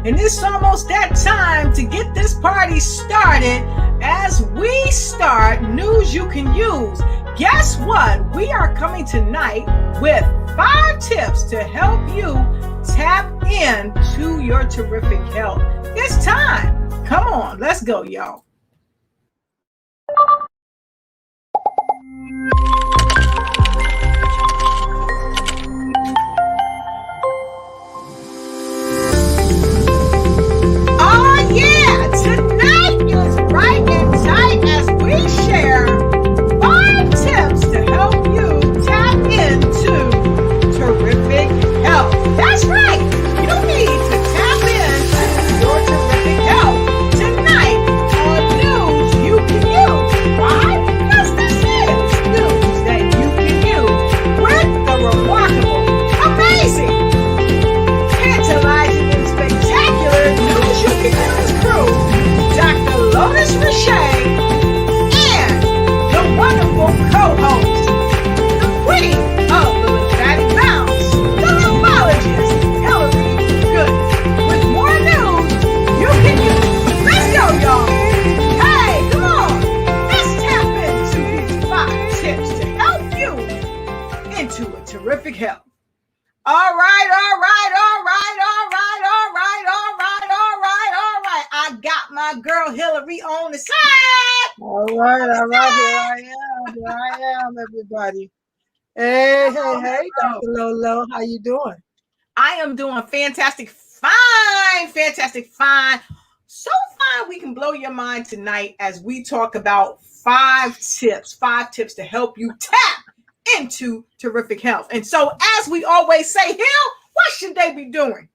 And it's almost that time to get this party started as we start News You Can Use. Guess what? We are coming tonight with 5 tips to help you tap into your terrific health. It's time. Come on, let's go, y'all. Tonight is right and tight as we share 5 tips to help you tap into terrific health. That's right. You need to tap into your terrific health tonight on News You Can Use. Why? Because this is news that you can use with the remarkable, amazing, tantalizing, and spectacular News You Can Use crew. Dr. Lotus, Riche, and the wonderful co-host, the queen of the lymphatic bounce, the lymphologist, Gooden, with more news you can use. Let's go, y'all. Hey, come on. Let's tap into these 5 tips to help you into a terrific health. All right. I got my girl Hillary on the side. All right. Here I am, everybody. Hey, Dr. Lolo, how you doing? I am doing fantastic, fine. So fine, we can blow your mind tonight as we talk about 5 tips to help you tap into terrific health. And so, as we always say, Hill, what should they be doing?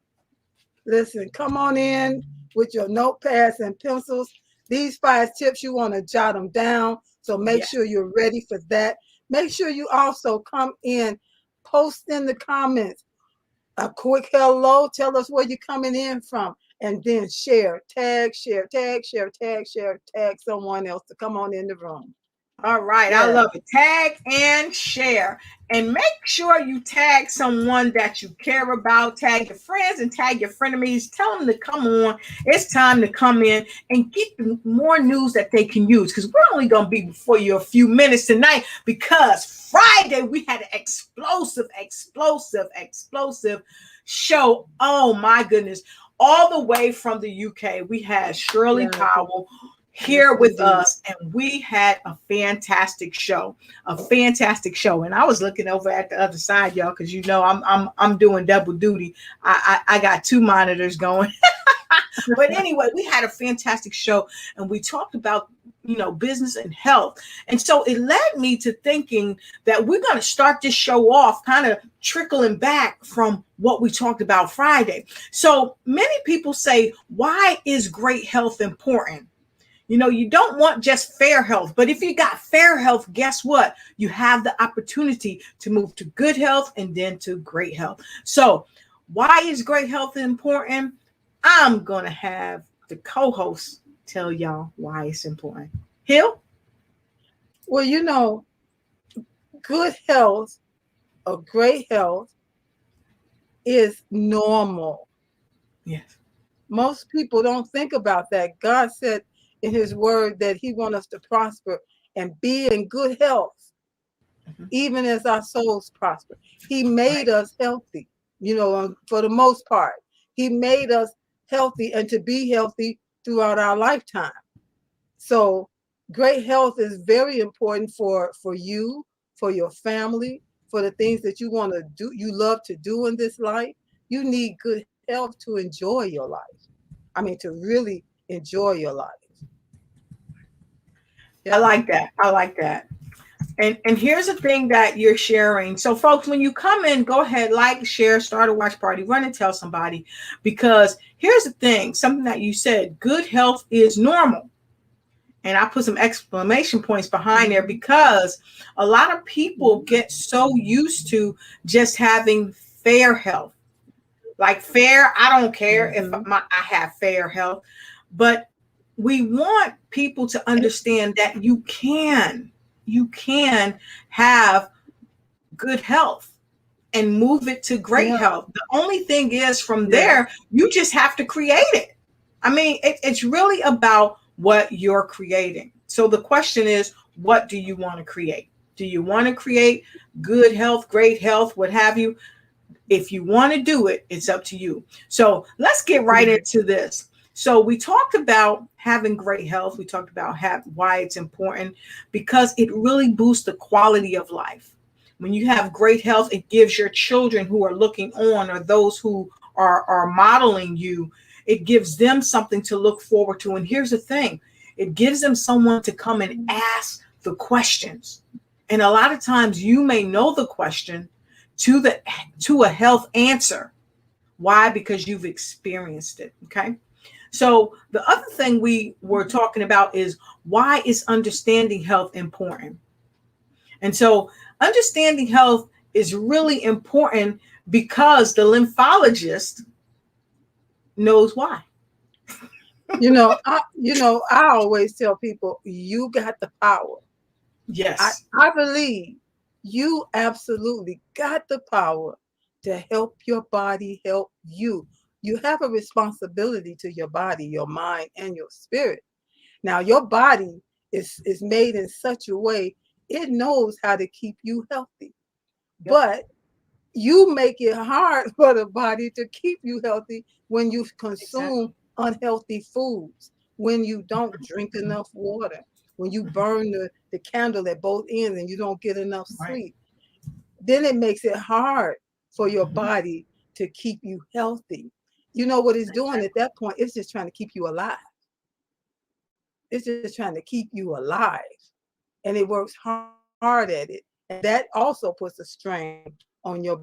Listen, come on in with your notepads and pencils. These 5 tips, you want to jot them down. So make sure you're ready for that. Make sure you also come in, post in the comments a quick hello. Tell us where you're coming in from. And then tag someone else to come on in the room. All right. I love it. Tag and share. And make sure you tag someone that you care about. Tag your friends and tag your frenemies. Tell them to come on. It's time to come in and get more news that they can use. Because we're only going to be before you a few minutes tonight. Because Friday we had an explosive show. Oh, my goodness. All the way from the UK. We had Shirley Powell here with us, and we had a fantastic show. And I was looking over at the other side, y'all, because I'm doing double duty. I got 2 monitors going. But anyway, we had a fantastic show, and we talked about business and health. And so it led me to thinking that we're going to start this show off kind of trickling back from what we talked about Friday. So many people say, why is great health important? You don't want just fair health, but if you got fair health, guess what? You have the opportunity to move to good health and then to great health. So why is great health important? I'm going to have the co-host tell y'all why it's important. Hill? Well, good health or great health is normal. Yes. Most people don't think about that. God said in his word that he wants us to prosper and be in good health, even as our souls prosper. He made us healthy, for the most part. He made us healthy and to be healthy throughout our lifetime. So great health is very important for you, for your family, for the things that you want to do, you love to do in this life. You need good health to enjoy your life. To really enjoy your life. I like that. And here's the thing that you're sharing. So folks, when you come in, go ahead, like, share, start a watch party, run and tell somebody, because here's the thing, something that you said, good health is normal. And I put some exclamation points behind there because a lot of people get so used to just having fair health. Like fair, I don't care if I have fair health, but we want people to understand that you can have good health and move it to great Yeah. health. The only thing is from there, you just have to create it. I mean, it's really about what you're creating. So the question is, what do you want to create? Do you want to create good health, great health, what have you? If you want to do it, it's up to you. So let's get right into this. So we talked about having great health. We talked about why it's important, because it really boosts the quality of life. When you have great health, it gives your children who are looking on, or those who are modeling you, it gives them something to look forward to. And here's the thing, it gives them someone to come and ask the questions. And a lot of times you may know the question to a health answer. Why? Because you've experienced it. Okay. So the other thing we were talking about is, why is understanding health important? And so understanding health is really important because the lymphologist knows why. I always tell people, you got the power. Yes. I believe you absolutely got the power to help your body help you. You have a responsibility to your body, your mind, and your spirit. Now, your body is made in such a way, it knows how to keep you healthy. Yep. But you make it hard for the body to keep you healthy when you consume unhealthy foods, when you don't drink enough water, when you burn the candle at both ends and you don't get enough sleep. Then it makes it hard for your body to keep you healthy. You know what it's doing at that point? It's just trying to keep you alive. It's just trying to keep you alive. And it works hard at it. And that also puts a strain on your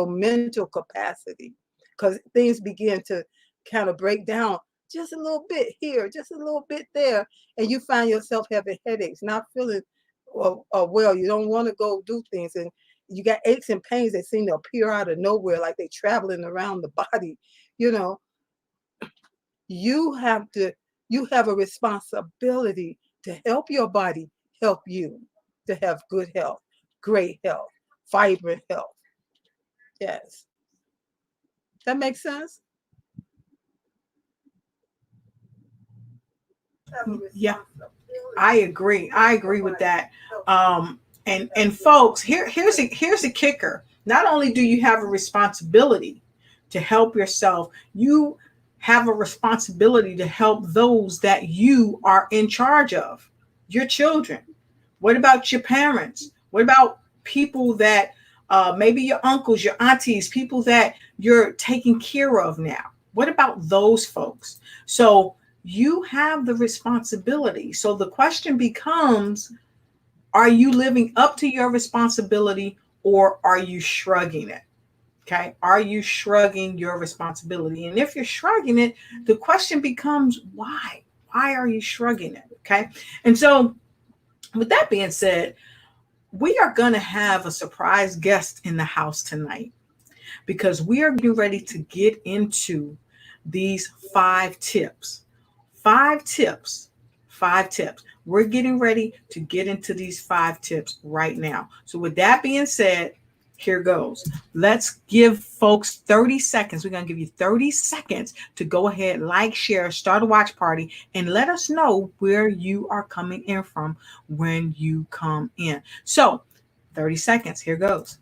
mental capacity, because things begin to kind of break down just a little bit here, just a little bit there, and you find yourself having headaches, not feeling well. You don't want to go do things, and you got aches and pains that seem to appear out of nowhere, like they're traveling around the body. You have a responsibility to help your body help you to have good health, great health, vibrant health. Yes. That makes sense? Yeah, I agree. I agree with that. And folks, here's a kicker. Not only do you have a responsibility to help yourself, you have a responsibility to help those that you are in charge of, your children. What about your parents? What about people that maybe your uncles, your aunties, people that you're taking care of now? What about those folks? So you have the responsibility. So the question becomes, are you living up to your responsibility, or are you shrugging it? Okay. Are you shrugging your responsibility? And if you're shrugging it, the question becomes, why? Why are you shrugging it? Okay. And so with that being said, we are going to have a surprise guest in the house tonight, because we are getting ready to get into these 5 tips. 5 tips. 5 tips. We're getting ready to get into these 5 tips right now. So with that being said, here goes. Let's give folks 30 seconds. We're going to give you 30 seconds to go ahead, like, share, start a watch party, and let us know where you are coming in from when you come in. So 30 seconds. Here goes.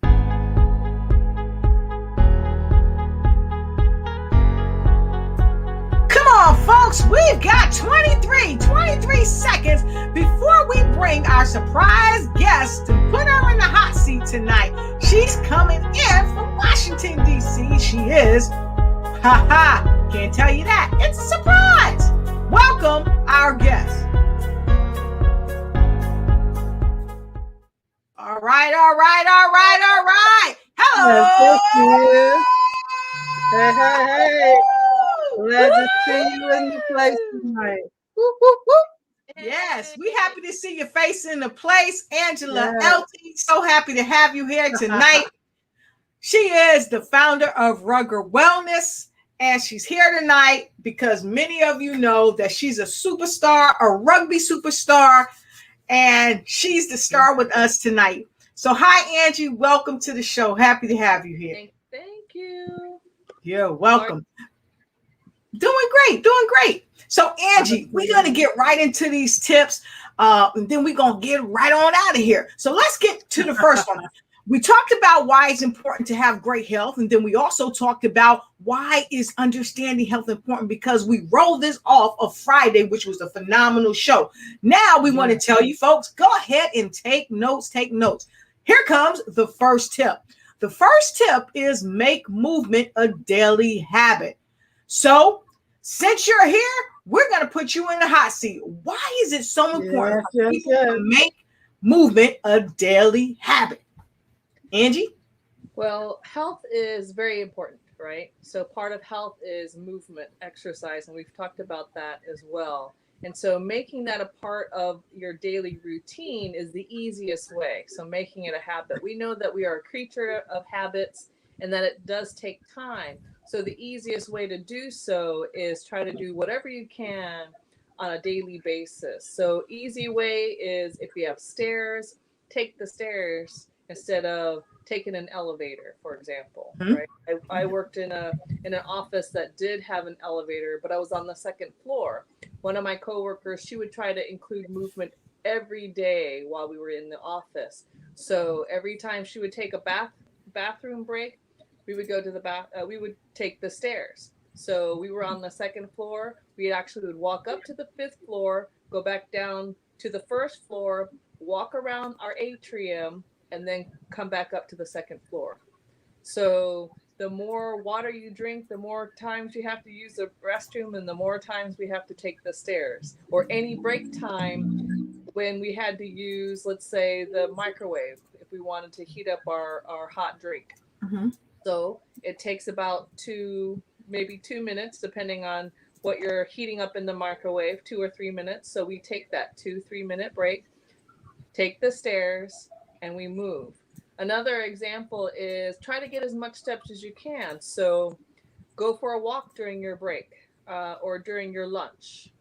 Folks, we've got 23 seconds before we bring our surprise guest and put her in the hot seat tonight. She's coming in from Washington, D.C. She is. Can't tell you that. It's a surprise. Welcome our guest. All right. Hello. Hey. Glad to see you in the place tonight. Woo, woo, woo. Yes, we happy to see your face in the place. Angela Elty, so happy to have you here tonight. She is the founder of Rugger Wellness, and she's here tonight because many of you know that she's a superstar, a rugby superstar, and she's the star with us tonight. So hi, Angie. Welcome to the show. Happy to have you here. Thank you. You're welcome. Doing great, doing great. So Angie, we're gonna get right into these tips, and then we're gonna get right on out of here. So let's get to the first one. We talked about why it's important to have great health, and then we also talked about why is understanding health important, because we rolled this off of Friday, which was a phenomenal show. Now we want to tell you folks, go ahead and take notes, take notes. Here comes the first tip. The first tip is make movement a daily habit. So since you're here, we're going to put you in the hot seat. Why is it so important for people to make movement a daily habit? Angie? Well, health is very important, right? So part of health is movement, exercise, and we've talked about that as well. And so making that a part of your daily routine is the easiest way. So making it a habit. We know that we are a creature of habits and that it does take time. So the easiest way to do so is try to do whatever you can on a daily basis. So easy way is if you have stairs, take the stairs instead of taking an elevator, for example, right? I worked in an office that did have an elevator, but I was on the second floor. One of my coworkers, she would try to include movement every day while we were in the office. So every time she would take a bathroom break, we would go to we would take the stairs. So we were on the second floor. We actually would walk up to the fifth floor, go back down to the first floor, walk around our atrium, and then come back up to the second floor. So the more water you drink, the more times you have to use the restroom, and the more times we have to take the stairs. Or any break time when we had to use, let's say, the microwave if we wanted to heat up our hot drink. So it takes about maybe 2 minutes, depending on what you're heating up in the microwave, 2 or 3 minutes. So we take that 2-3 minute break, take the stairs, and we move. Another example is try to get as much steps as you can. So go for a walk during your break or during your lunch.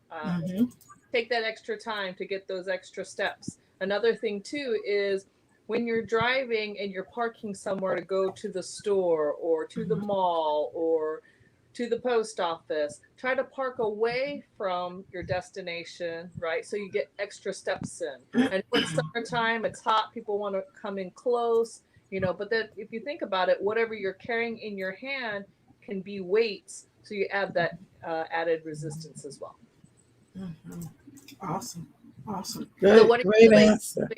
Take that extra time to get those extra steps. Another thing too is when you're driving and you're parking somewhere to go to the store or to the mall or to the post office, try to park away from your destination, right? So you get extra steps in. And it's summertime, it's hot, people want to come in close, but then if you think about it, whatever you're carrying in your hand can be weights. So you add that added resistance as well. Awesome. So great answer.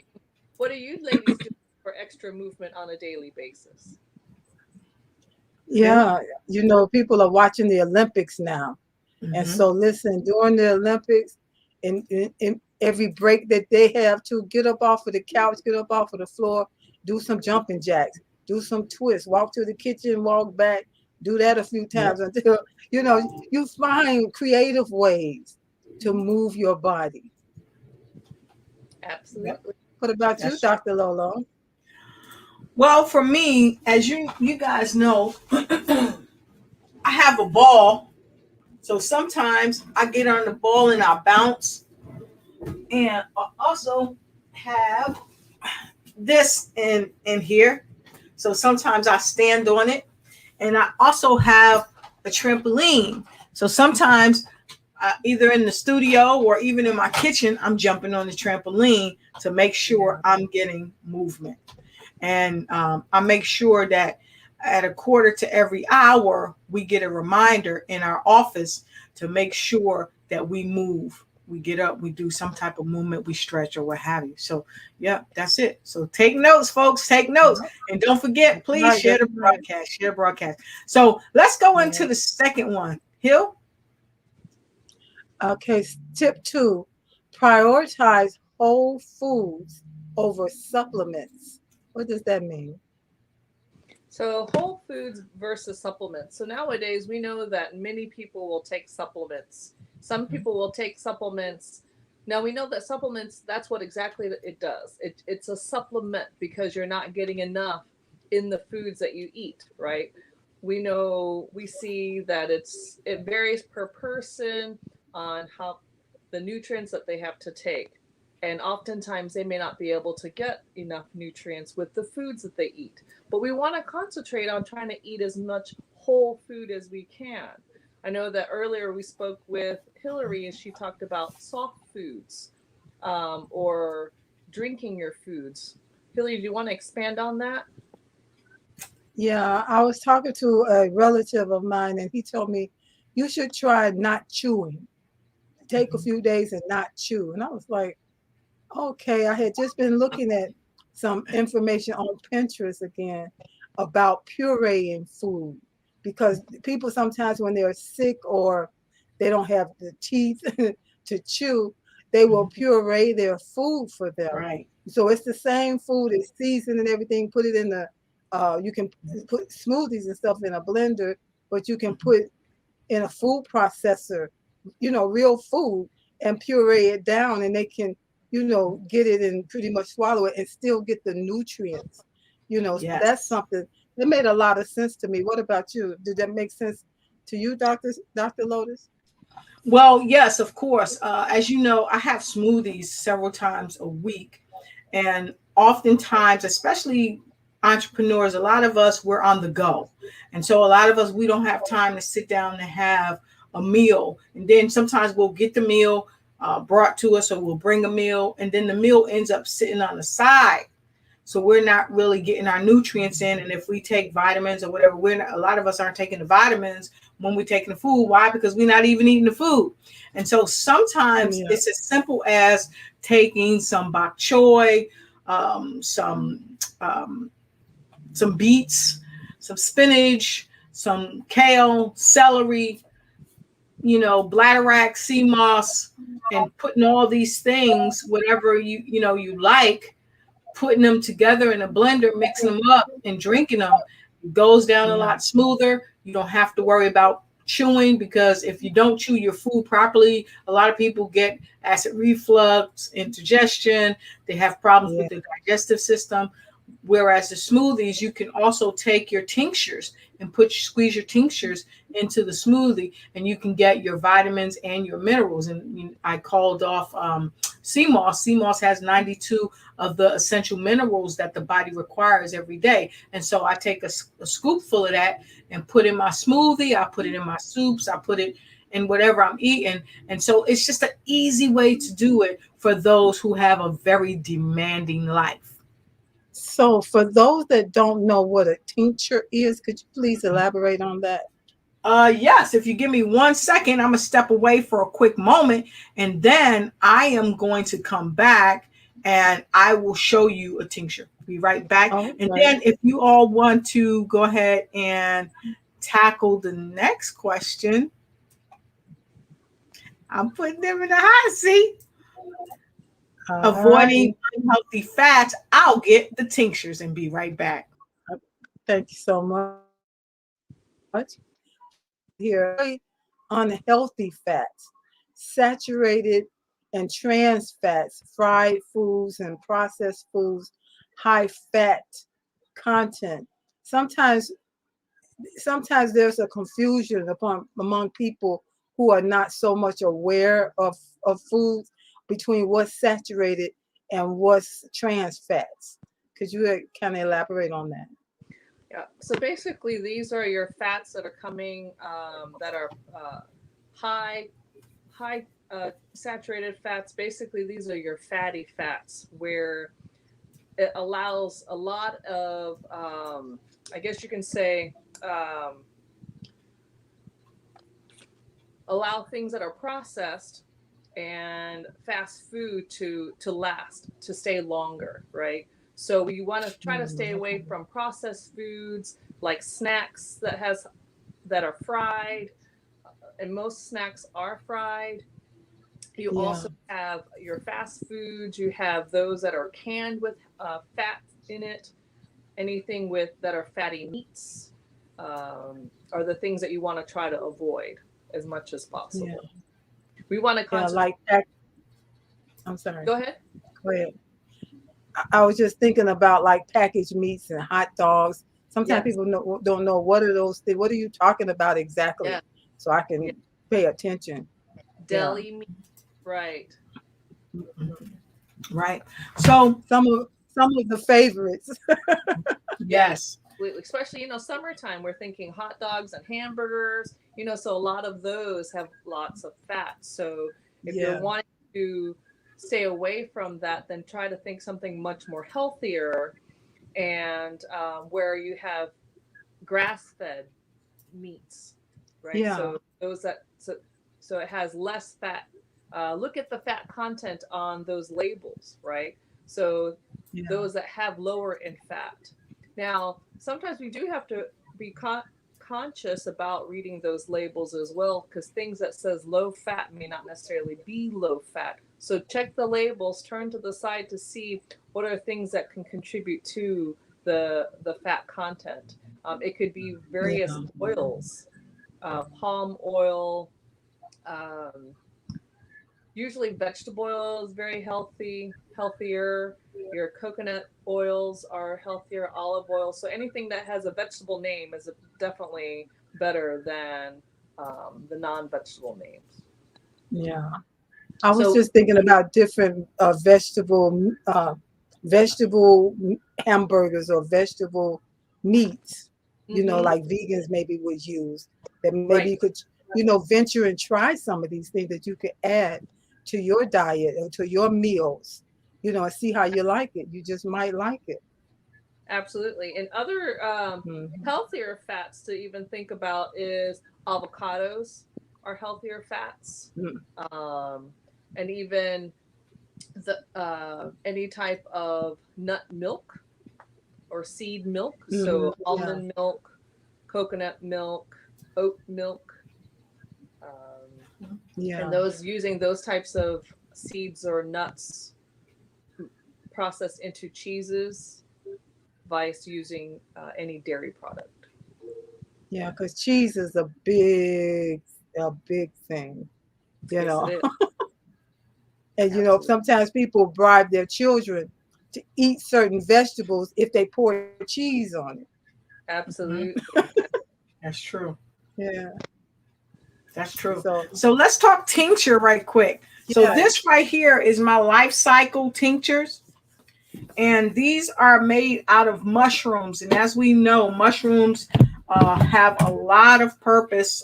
What do you ladies do for extra movement on a daily basis? Yeah, people are watching the Olympics now. And so listen, during the Olympics, in every break that they have to get up off of the couch, get up off of the floor, do some jumping jacks, do some twists, walk to the kitchen, walk back, do that a few times until, you find creative ways to move your body. Absolutely. What about you, Dr. Lolo? Well, for me, as you guys know, I have a ball. So sometimes I get on the ball and I bounce. And I also have this in here. So sometimes I stand on it. And I also have a trampoline. So sometimes either in the studio or even in my kitchen, I'm jumping on the trampoline to make sure I'm getting movement. And I make sure that at a quarter to every hour, we get a reminder in our office to make sure that we move. We get up, we do some type of movement, we stretch or what have you. So, yeah, that's it. So take notes, folks, take notes. And don't forget, please share the broadcast. So let's go into the second one. Hill? Okay, tip 2, prioritize whole foods over supplements. What does that mean? So whole foods versus supplements. So nowadays we know that many people will take supplements. Some people will take supplements. Now we know that supplements, that's what exactly it does. It's a supplement because you're not getting enough in the foods that you eat, right? We see that it varies per person on how the nutrients that they have to take. And oftentimes they may not be able to get enough nutrients with the foods that they eat. But we want to concentrate on trying to eat as much whole food as we can. I know that earlier we spoke with Hillary and she talked about soft foods, or drinking your foods. Hillary, do you want to expand on that? Yeah, I was talking to a relative of mine, and he told me you should try not chewing. Take a few days and not chew. And I was like, okay. I had just been looking at some information on Pinterest again about pureeing food, because people sometimes when they're sick or they don't have the teeth to chew, they will puree their food for them. Right. So it's the same food, it's seasoned and everything. Put it in the you can put smoothies and stuff in a blender, but you can put in a food processor, real food, and puree it down, and they can, get it and pretty much swallow it and still get the nutrients. So that's Yes. something that made a lot of sense to me. What about you? Did that make sense to you, Dr. Lotus? Well, yes, of course. As you know, I have smoothies several times a week. And oftentimes, especially entrepreneurs, a lot of us, we're on the go. And so a lot of us, we don't have time to sit down and have a meal. And then sometimes we'll get the meal brought to us, or we'll bring a meal. And then the meal ends up sitting on the side. So we're not really getting our nutrients in. And if we take vitamins or whatever, a lot of us aren't taking the vitamins when we're taking the food. Why? Because we're not even eating the food. And so sometimes it's as simple as taking some bok choy, some beets, some spinach, some kale, celery, bladderwrack, sea moss, and putting all these things, whatever you like, putting them together in a blender, mixing them up and drinking them. It goes down a lot smoother. You don't have to worry about chewing, because if you don't chew your food properly, a lot of people get acid reflux, indigestion. They have problems with the digestive system. Whereas the smoothies, you can also take your tinctures and squeeze your tinctures into the smoothie, and you can get your vitamins and your minerals. And I called off sea moss. Sea moss has 92 of the essential minerals that the body requires every day. And so I take a scoopful of that and put in my smoothie. I put it in my soups. I put it in whatever I'm eating. And so it's just an easy way to do it for those who have a very demanding life. So for those that don't know what a tincture is, could you please elaborate on that? Yes, if you give me 1 second, I'm gonna step away for a quick moment, and then I am going to come back and I will show you a tincture. Be right back. Okay. And then if you all want to go ahead and tackle the next question, I'm putting them in the hot seat. Avoiding unhealthy fats. I'll get the tinctures and be right back. Thank you so much. Here, unhealthy fats, saturated and trans fats, fried foods and processed foods, high fat content. Sometimes there's a confusion among people who are not so much aware of foods, between what's saturated and what's trans fats. Could you kind of elaborate on that? Yeah. So basically, these are your fats that are coming, that are high saturated fats. Basically, these are your fatty fats, where it allows a lot of, I guess you can say, allow things that are processed and fast food to last, to stay longer, right? So we want to try to stay away from processed foods like snacks that are fried, and most snacks are fried. You also have your fast foods. You have those that are canned with fat in it. Anything that are fatty meats are the things that you want to try to avoid as much as possible. Yeah. We want to concentrate. I'm sorry. Go ahead. Go ahead. I was just thinking about like packaged meats and hot dogs. Sometimes people don't know what are those things. What are you talking about exactly? So I can pay attention. Deli meat, right? Right. So some of the favorites. yes. Especially, summertime, we're thinking hot dogs and hamburgers, so a lot of those have lots of fat. So if you're Yeah. wanting to stay away from that, then try to think something much more healthier, and where you have grass-fed meats, right? Yeah. So those that so it has less fat. Look at the fat content on those labels, right? So Yeah. those that have lower in fat. Now, sometimes we do have to be conscious about reading those labels as well, because things that says low fat may not necessarily be low fat. So check the labels, turn to the side to see what are things that can contribute to the fat content. It could be various Yeah. oils, palm oil. Um, Usually, vegetable oil is very healthier. Your coconut oils are healthier, olive oil. So anything that has a vegetable name is definitely better than the non-vegetable names. Yeah. I was So just thinking about different vegetable hamburgers or vegetable meats, mhm, like vegans maybe would use. That maybe right, you could, venture and try some of these things that you could add to your diet or to your meals, and see how you like it. You just might like it. absolutely. And other Hmm. healthier fats to even think about is avocados are healthier fats, um, and even the any type of nut milk or seed milk. Hmm. So Yeah. almond milk, coconut milk, oat milk, and Yeah. those using those types of seeds or nuts processed into cheeses, vice using any dairy product. Yeah. Because cheese is a big thing, you Yes, it know. is. And Absolutely. sometimes people bribe their children to eat certain vegetables if they pour cheese on it. Mhm. Absolutely. That's true. Yeah. That's true. So So let's talk tincture right quick. So yeah. this right here is my life cycle tinctures, and these are made out of mushrooms. And as we know, mushrooms have a lot of purpose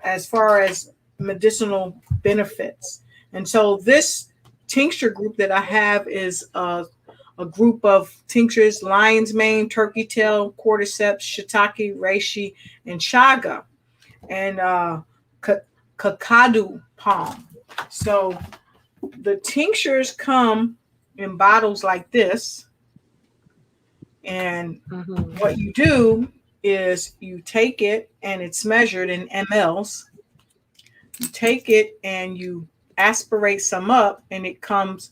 as far as medicinal benefits. And so this tincture group that I have is a group of tinctures: lion's mane, turkey tail, cordyceps, shiitake, reishi, and chaga, and kakadu palm. So the tinctures come in bottles like this, and Hmm. what you do is you take it and it's measured in mLs. You take it and you aspirate some up, and it comes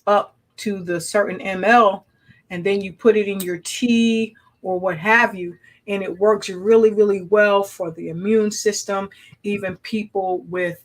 up to the certain ml, and then you put it in your tea or what have you, and it works really, really well for the immune system. Even people with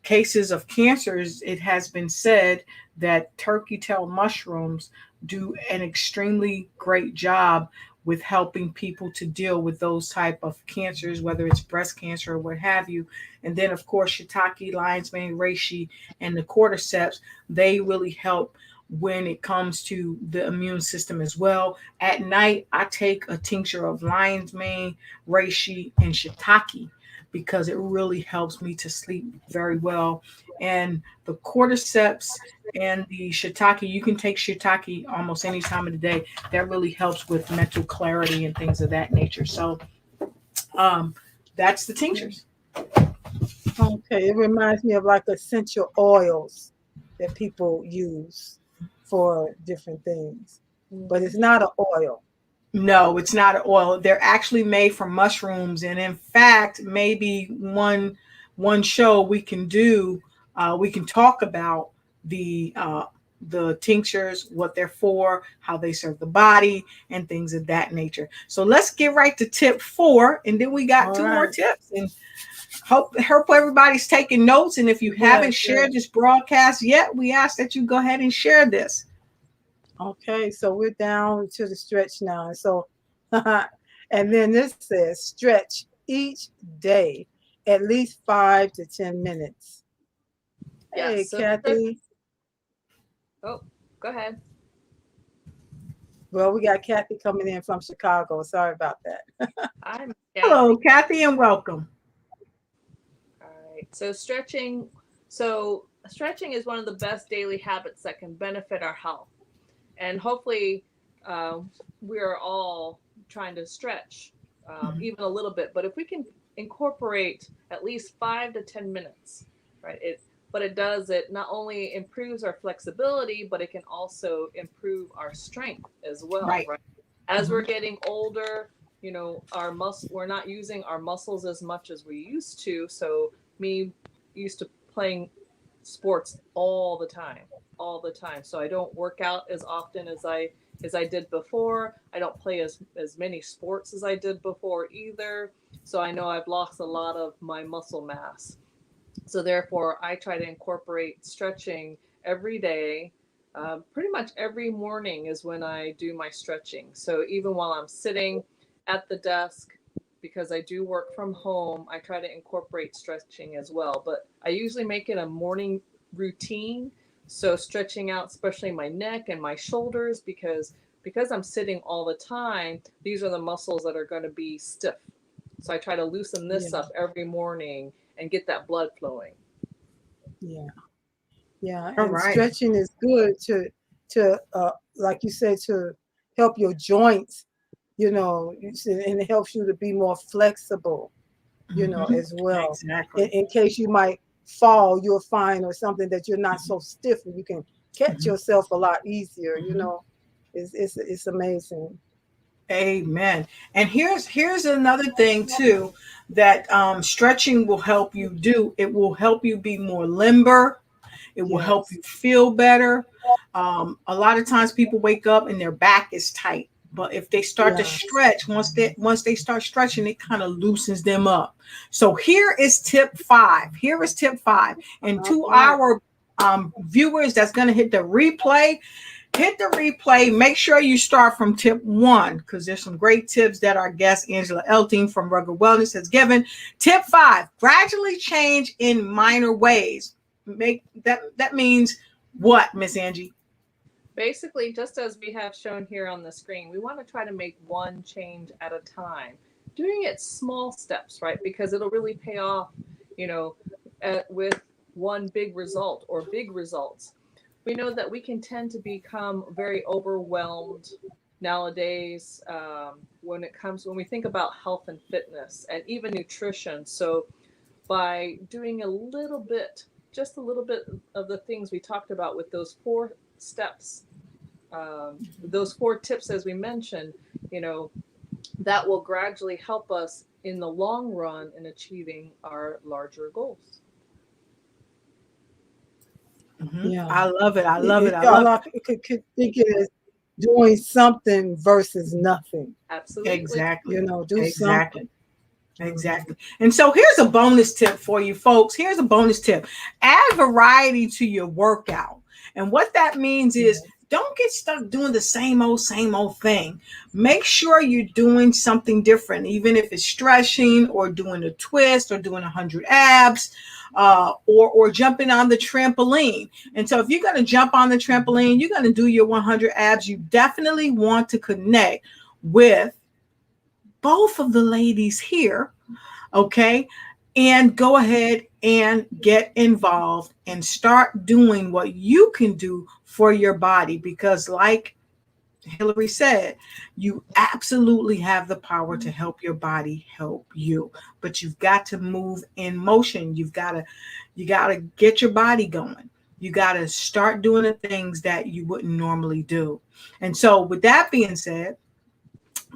cases of cancers, it has been said that turkey tail mushrooms do an extremely great job with helping people to deal with those type of cancers, whether it's breast cancer or what have you. And then of course shiitake, lion's mane, reishi, and the cordyceps, they really help when it comes to the immune system as well. At night I take a tincture of lion's mane, reishi, and shiitake because it really helps me to sleep very well. And the cordyceps and the shiitake, you can take shiitake almost any time of the day. That really helps with mental clarity and things of that nature. So um, that's the tinctures. Okay. It reminds me of like essential oils that people use for different things, but it's Mhm. not an oil. No, it's not an oil. They're actually made from mushrooms, and in fact, maybe one show we can do, we can talk about the tinctures, what they're for, how they serve the body, and things of that nature. So let's get right to tip 4, and then we got All 2 more right. tips. And hope everybody's taking notes. And if you haven't Yes. shared Yes. this broadcast yet, we ask that you go ahead and share this. Okay. So we're down to the stretch now. So, and then this says stretch each day, at least 5 to 10 minutes. Yeah. Hey, Kathy. Oh, go ahead. Well, we got Kathy coming in from Chicago. Sorry about that. I'm Hello, Kathy. Kathy, and welcome. All right. So stretching is one of the best daily habits that can benefit our health. And hopefully, uh, we are all trying to stretch Mhm. even a little bit. But if we can incorporate at least 5 to 10 minutes, right? It not only improves our flexibility, but it can also improve our strength as well, Right. right? As we're Mhm. getting older, we're not using our muscles as much as we used to. So me used to playing sports all the time. So I don't work out as often as I did before. I don't play as many sports as I did before either. So I know I've lost a lot of my muscle mass. So therefore, I try to incorporate stretching every day. Pretty much every morning is when I do my stretching. So even while I'm sitting at the desk, because I do work from home, I try to incorporate stretching as well. But I usually make it a morning routine. So stretching out, especially my neck and my shoulders, because I'm sitting all the time, these are the muscles that are going to be stiff. So I try to loosen this Yeah, up every morning and get that blood flowing. yeah, yeah. All And right. stretching is good to like you said, to help your joints. And it helps you to be more flexible. Mhm. As well. Exactly. In case you might fall, you'll find or something that you're not so stiff, and you can catch Mhm. yourself a lot easier. Mhm. It's amazing. Amen. And here's another thing too that stretching will help you do. It will help you be more limber. It will help Yes. you feel better. A lot of times people wake up and their back is tight, but if they start to Yeah. stretch, once they start stretching, it kind of loosens them up. So here is tip five. Here is tip five, and All to right. our viewers that's going to hit the replay. Hit the replay. Make sure you start from tip one because there's some great tips that our guest Angela Elting from Rugged Wellness has given. Tip five: gradually change in minor ways. Make that means what, Miss Angie? Basically, just as we have shown here on the screen, we want to try to make one change at a time, doing it small steps, right? Because it'll really pay off, you know, with one big result or big results. We know that we can tend to become very overwhelmed nowadays when we think about health and fitness and even nutrition. So by doing a little bit, just a little bit of the things we talked about with those 4 steps, those 4 tips, as we mentioned, you know, that will gradually help us in the long run in achieving our larger goals. Yeah. I love it. I love it. I A love lot of people could think it is doing something versus nothing. it. Absolutely. Exactly. Do something. Exactly. Exactly. And so here's a bonus tip for you folks. Here's a bonus tip. Add variety to your workout. And what that means is Yes. don't get stuck doing the same old thing. Make sure you're doing something different, even if it's stretching or doing a twist or doing 100 abs, or jumping on the trampoline. And so if you're going to jump on the trampoline, you're going to do your 100 abs. You definitely want to connect with both of the ladies here, okay? And go ahead and get involved and start doing what you can do for your body because, like Hillary said, you absolutely have the power to help your body help you, but you've got to move in motion. You got to get your body going. You got to start doing the things that you wouldn't normally do. And so with that being said,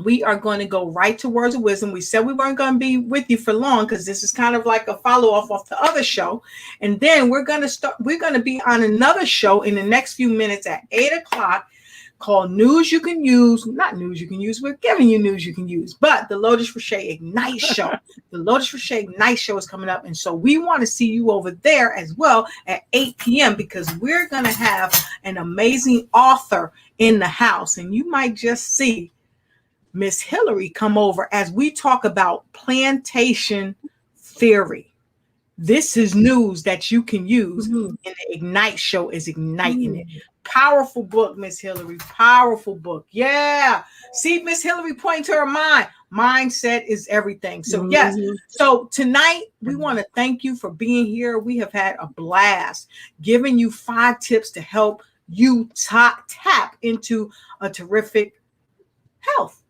we are going to go right to words of wisdom. We said we weren't going to be with you for long because this is kind of like a follow off the other show. And then we're going to be on another show in the next few minutes at 8 o'clock called News You Can Use. Not news you can use. We're giving you news you can use, but the Lotus Riche Ignite show. The Lotus Riche Ignite show is coming up. And so we want to see you over there as well at 8 p.m. because we're going to have an amazing author in the house. And you might just see Miss Hillary come over as we talk about plantation theory. This is news that you can use, Mhm. and the Ignite show is igniting it. Powerful book, Miss Hillary. Powerful book. Yeah. See, Miss Hillary pointing to her mind. Mindset is everything. So, yes. Mhm. So, tonight, we want to thank you for being here. We have had a blast giving you 5 tips to help you tap into a terrific health,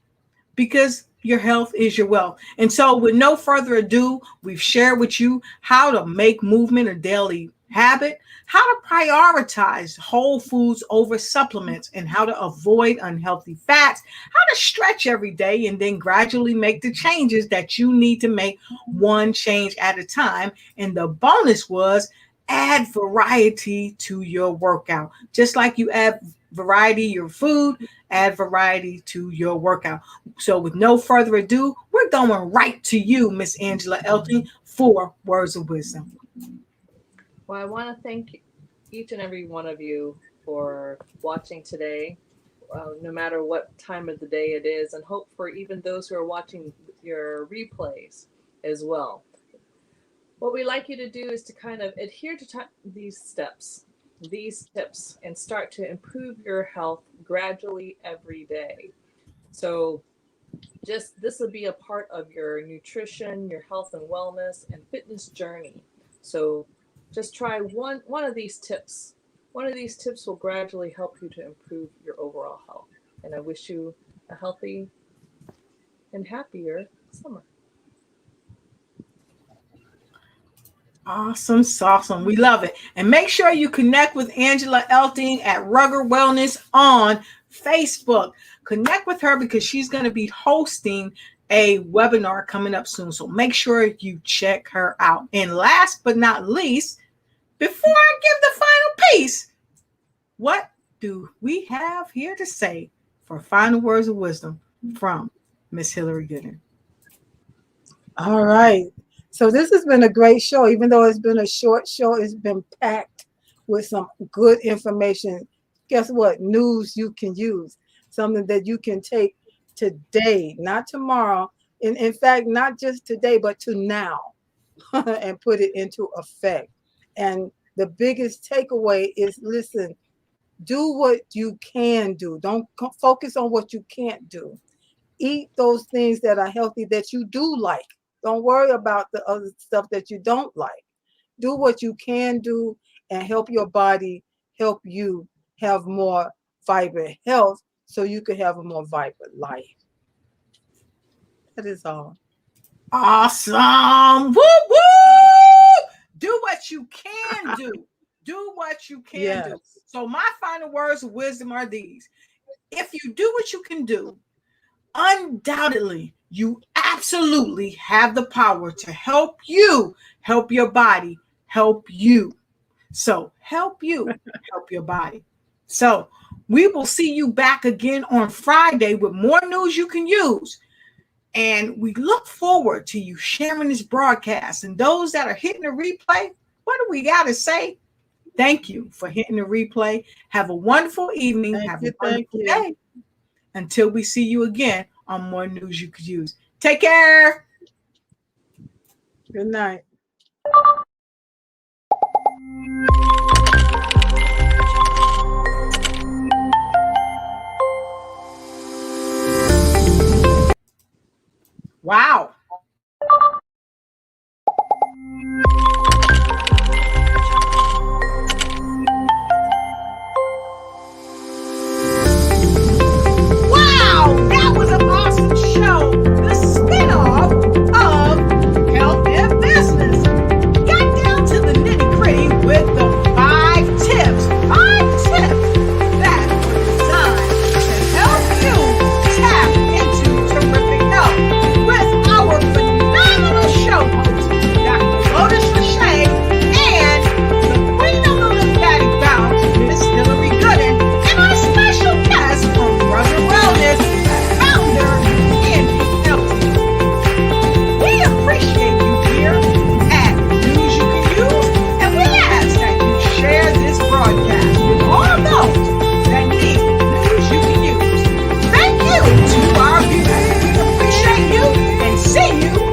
because your health is your wealth. And so, with no further ado, we've shared with you how to make movement a daily habit, how to prioritize whole foods over supplements, and how to avoid unhealthy fats, how to stretch every day, and then gradually make the changes that you need to make, one change at a time. And the bonus was add variety to your workout. Just like you add variety to your food, add variety to your workout. So, with no further ado, we're going right to you, Miss Angela Elton, for words of wisdom. Well, I want to thank each and every one of you for watching today, no matter what time of the day it is, and hope for even those who are watching your replays as well. What we like you to do is to kind of adhere to these steps, these tips, and start to improve your health gradually every day. So, just this will be a part of your nutrition, your health and wellness, and fitness journey. So, just try one of these tips. One of these tips will gradually help you to improve your overall health. And I wish you a healthy and happier summer. Awesome, awesome. We love it. And make sure you connect with Angela Elting at Rugger Wellness on Facebook. Connect with her because she's going to be hosting a webinar coming up soon. So make sure you check her out. And last but not least, before I give the final piece, what do we have here to say for final words of wisdom from Miss Hillary Gooden? All right. So this has been a great show. Even though it's been a short show, it's been packed with some good information. Guess what? News you can use. Something that you can take today, not tomorrow. In fact, not just today, but to now and put it into effect. And the biggest takeaway is listen, do what you can do. Don't focus on what you can't do. Eat those things that are healthy that you do like. Don't worry about the other stuff that you don't like. Do what you can do and help your body help you have more vibrant health so you can have a more vibrant life. That is all. Awesome. Woo woo. Do what you can do. Do what you can do. Yes. So my final words of wisdom are these. If you do what you can do, undoubtedly, you absolutely have the power to help you, help your body, help you. So help you, help your body. So we will see you back again on Friday with more news you can use. And we look forward to you sharing this broadcast. And those that are hitting the replay, what do we got to say? Thank you for hitting the replay. Have a wonderful evening. Thank Have you. a wonderful Thank you. day. Until we see you again on more news you could use. Take care. Good night.